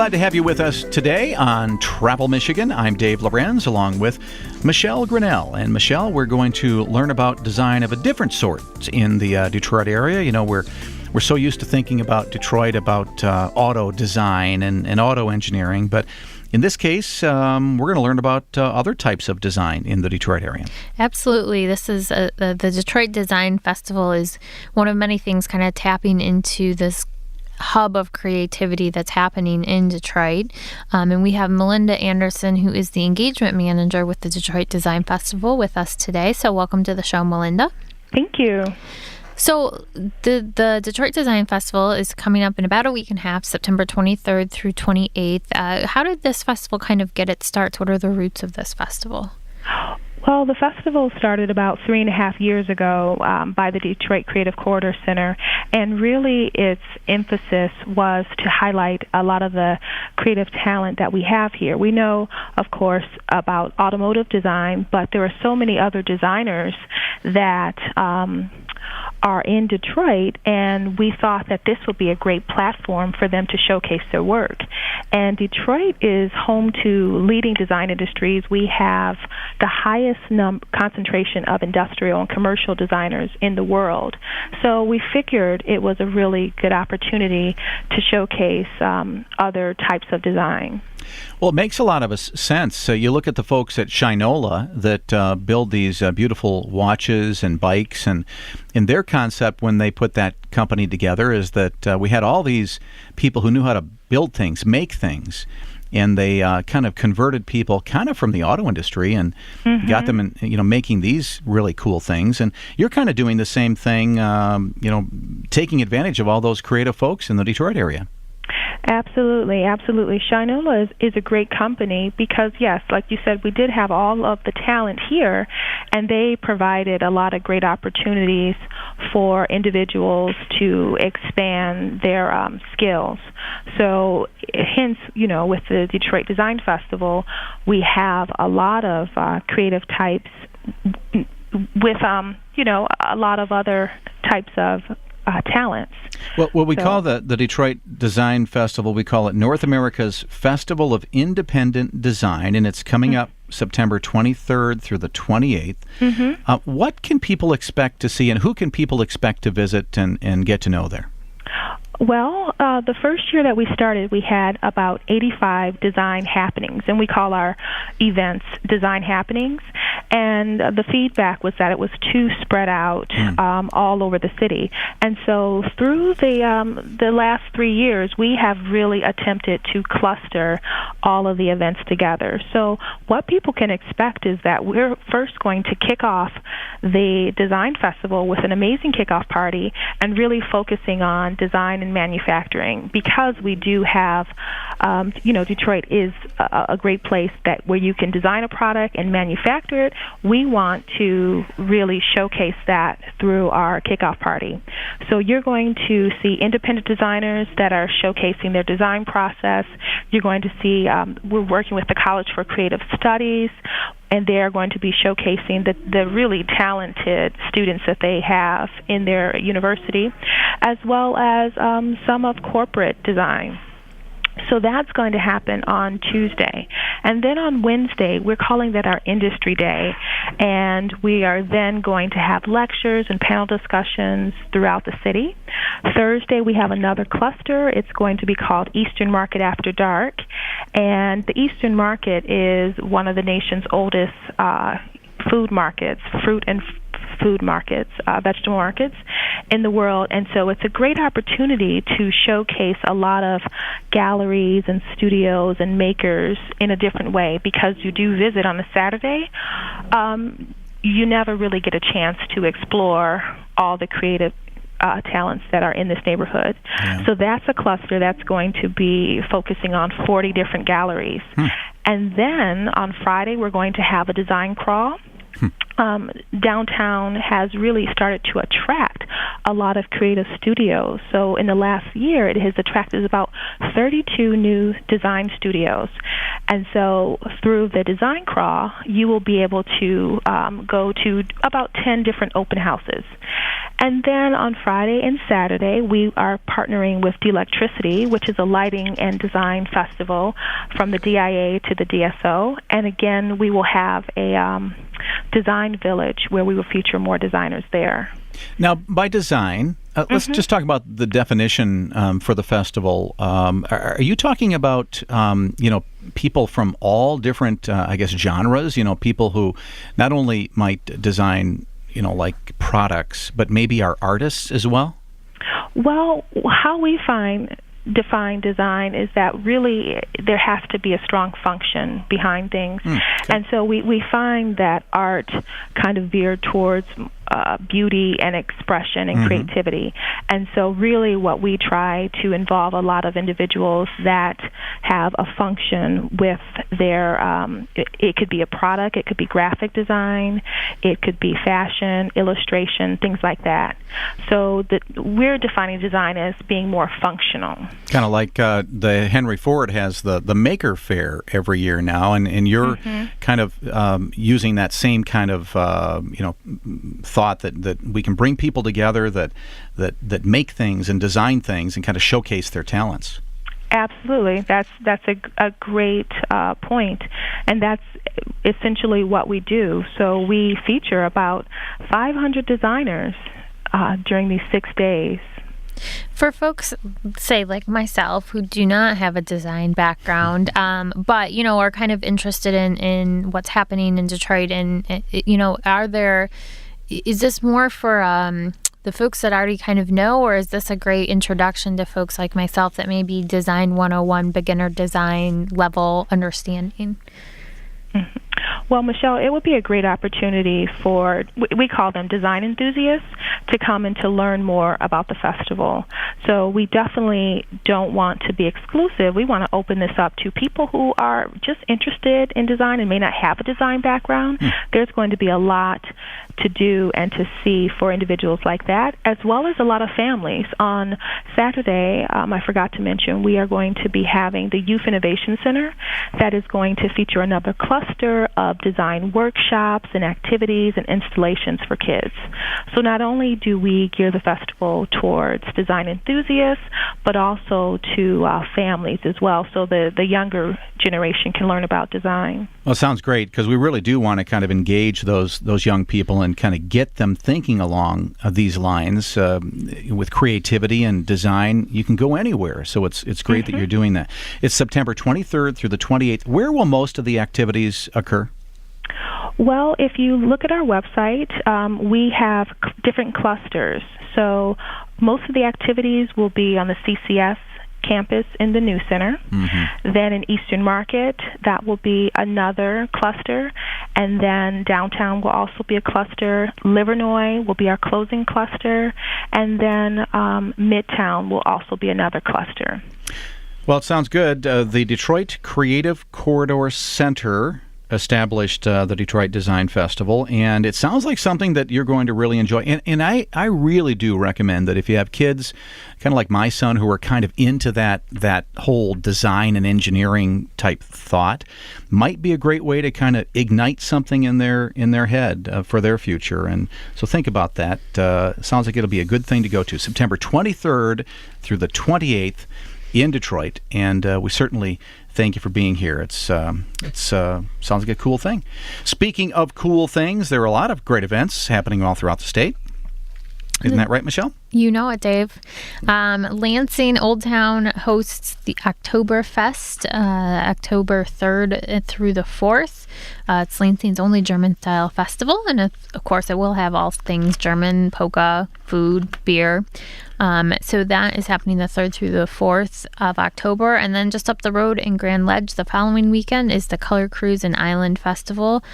Glad to have you with us today on Travel Michigan. I'm Dave Lorenz along with Michelle Grinnell. And Michelle, we're going to learn about design of a different sort in the Detroit area. You know, we're so used to thinking about Detroit, about auto design and auto engineering, but in this case, we're going to learn about other types of design in the Detroit area. Absolutely. This is the Detroit Design Festival is one of many things kind of tapping into this hub of creativity that's happening in Detroit. And we have Melinda Anderson, who is the engagement manager with the Detroit Design Festival, with us today. So welcome to the show, Melinda. Thank you. So the Detroit Design Festival is coming up in about a week and a half, September 23rd through 28th. How did this festival kind of get its start? What are the roots of this festival? Well, the festival started about 3.5 years ago by the Detroit Creative Corridor Center, and really its emphasis was to highlight a lot of the creative talent that we have here. We know, of course, about automotive design, but there are so many other designers that are in Detroit, and we thought that this would be a great platform for them to showcase their work. And Detroit is home to leading design industries. We have the highest concentration of industrial and commercial designers in the world. So we figured it was a really good opportunity to showcase other types of design. Well, it makes a lot of sense. So you look at the folks at Shinola that build these beautiful watches and bikes, and in their concept when they put that company together is that we had all these people who knew how to build things, make things, and they kind of converted people kind of from the auto industry and got them in, making these really cool things. And you're kind of doing the same thing, taking advantage of all those creative folks in the Detroit area. Absolutely, absolutely. Shinola is a great company because, yes, like you said, we did have all of the talent here, and they provided a lot of great opportunities for individuals to expand their skills. So, hence, with the Detroit Design Festival, we have a lot of creative types with, a lot of other types of talents. Well, we call the Detroit Design Festival, we call it North America's Festival of Independent Design, and it's coming up September 23rd through the 28th. What can people expect to see, and who can people expect to visit and get to know there? Well, the first year that we started, we had about 85 design happenings, and we call our events design happenings. And the feedback was that it was too spread out all over the city. And so through the last 3 years, we have really attempted to cluster all of the events together. So what people can expect is that we're first going to kick off the Design Festival with an amazing kickoff party and really focusing on design and manufacturing, because we do have, Detroit is a great place where you can design a product and manufacture it. We want to really showcase that through our kickoff party. So you're going to see independent designers that are showcasing their design process. You're going to see, we're working with the College for Creative Studies, and they're going to be showcasing the really talented students that they have in their university, as well as some of corporate design. So that's going to happen on Tuesday. And then on Wednesday, we're calling that our Industry Day. And we are then going to have lectures and panel discussions throughout the city. Thursday, we have another cluster. It's going to be called Eastern Market After Dark. And the Eastern Market is one of the nation's oldest food markets, fruit and food markets, vegetable markets in the world. And so it's a great opportunity to showcase a lot of galleries and studios and makers in a different way, because you do visit on a Saturday. You never really get a chance to explore all the creative talents that are in this neighborhood. Yeah. So that's a cluster that's going to be focusing on 40 different galleries. And then on Friday, we're going to have a design crawl. Downtown has really started to attract a lot of creative studios. So in the last year, it has attracted about 32 new design studios. And so through the design crawl, you will be able to go to about 10 different open houses. And then on Friday and Saturday, we are partnering with Delectricity, which is a lighting and design festival from the DIA to the DSO. And again, we will have a design village where we will feature more designers there. Now, by design, let's just talk about the definition for the festival. Are you talking about, people from all different, genres? People who not only might design, like products, but maybe are artists as well? Well, how we define design is that really there has to be a strong function behind things. Okay. And so we find that art kind of veered towards beauty and expression and creativity. And so really what we try to involve a lot of individuals that have a function with their, it could be a product, it could be graphic design, it could be fashion, illustration, things like that. So we're defining design as being more functional. Kind of like the Henry Ford has the Maker Faire every year now, and you're kind of using that same kind of thought that we can bring people together that make things and design things and kind of showcase their talents. Absolutely, that's a great point, and that's essentially what we do. So we feature about 500 designers during these 6 days. For folks, say like myself, who do not have a design background, but are kind of interested in what's happening in Detroit, and is this more for the folks that already kind of know, or is this a great introduction to folks like myself that may be Design 101, beginner design level understanding? Mm-hmm. Well, Michelle, it would be a great opportunity for, we call them design enthusiasts, to come and to learn more about the festival. So we definitely don't want to be exclusive. We want to open this up to people who are just interested in design and may not have a design background. There's going to be a lot to do and to see for individuals like that, as well as a lot of families. On Saturday, I forgot to mention, we are going to be having the Youth Innovation Center that is going to feature another cluster of design workshops and activities and installations for kids. So not only do we gear the festival towards design enthusiasts, but also to families as well, so the younger generation can learn about design. Well, it sounds great, because we really do want to kind of engage those young people and kind of get them thinking along these lines with creativity and design. You can go anywhere, so it's great that you're doing that. It's September 23rd through the 28th. Where will most of the activities occur? Well, if you look at our website, we have different clusters. So most of the activities will be on the CCS campus in the New Center. Then in Eastern Market, that will be another cluster. And then downtown will also be a cluster. Livernois will be our closing cluster. And then Midtown will also be another cluster. Well, it sounds good. The Detroit Creative Corridor Center established the Detroit Design Festival, and it sounds like something that you're going to really enjoy. And I really do recommend that if you have kids, kind of like my son, who are kind of into that whole design and engineering type thought, might be a great way to kind of ignite something in their head for their future. And so think about that. Sounds like it'll be a good thing to go to. September 23rd through the 28th in Detroit, and we certainly thank you for being here. It's sounds like a cool thing. Speaking of cool things, there are a lot of great events happening all throughout the state. Isn't that right, Michelle? You know it, Dave. Lansing Old Town hosts the Oktoberfest, October 3rd through the 4th. It's Lansing's only German-style festival, and of course it will have all things German, polka, food, beer. So that is happening the 3rd through the 4th of October. And then just up the road in Grand Ledge the following weekend is the Color Cruise and Island Festival,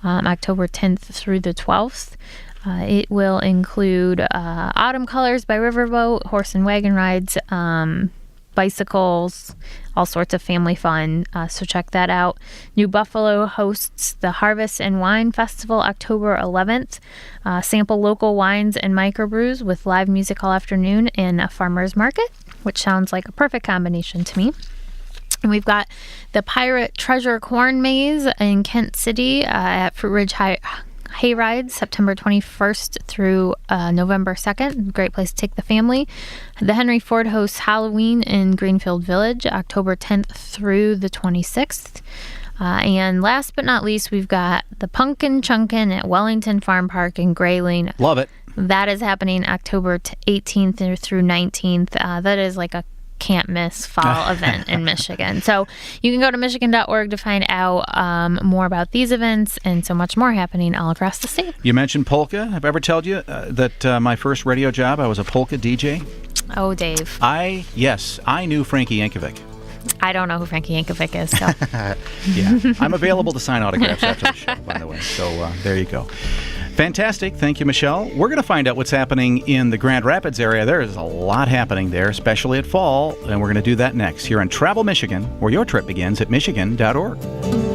October 10th through the 12th. It will include autumn colors by Riverboat, horse and wagon rides, bicycles, all sorts of family fun. So check that out. New Buffalo hosts the Harvest and Wine Festival October 11th. Sample local wines and microbrews with live music all afternoon and a farmer's market, which sounds like a perfect combination to me. And we've got the Pirate Treasure Corn Maze in Kent City at Fruit Ridge Hayride, September 21st through November 2nd. Great place to take the family. The Henry Ford hosts Halloween in Greenfield Village, October 10th through the 26th. And last but not least, we've got the Pumpkin Chunkin' at Wellington Farm Park in Grayling. Love it. That is happening October 18th through 19th. That is like a can't miss fall event in Michigan. So you can go to michigan.org to find out more about these events and so much more happening all across the state. You mentioned polka. Have I ever told you that my first radio job, I was a polka DJ? Oh, Dave. Yes, I knew Frankie Yankovic. I don't know who Frankie Yankovic is. So. Yeah, I'm available to sign autographs after the show, by the way. So there you go. Fantastic. Thank you, Michelle. We're going to find out what's happening in the Grand Rapids area. There is a lot happening there, especially at fall, and we're going to do that next here on Travel Michigan, where your trip begins at michigan.org.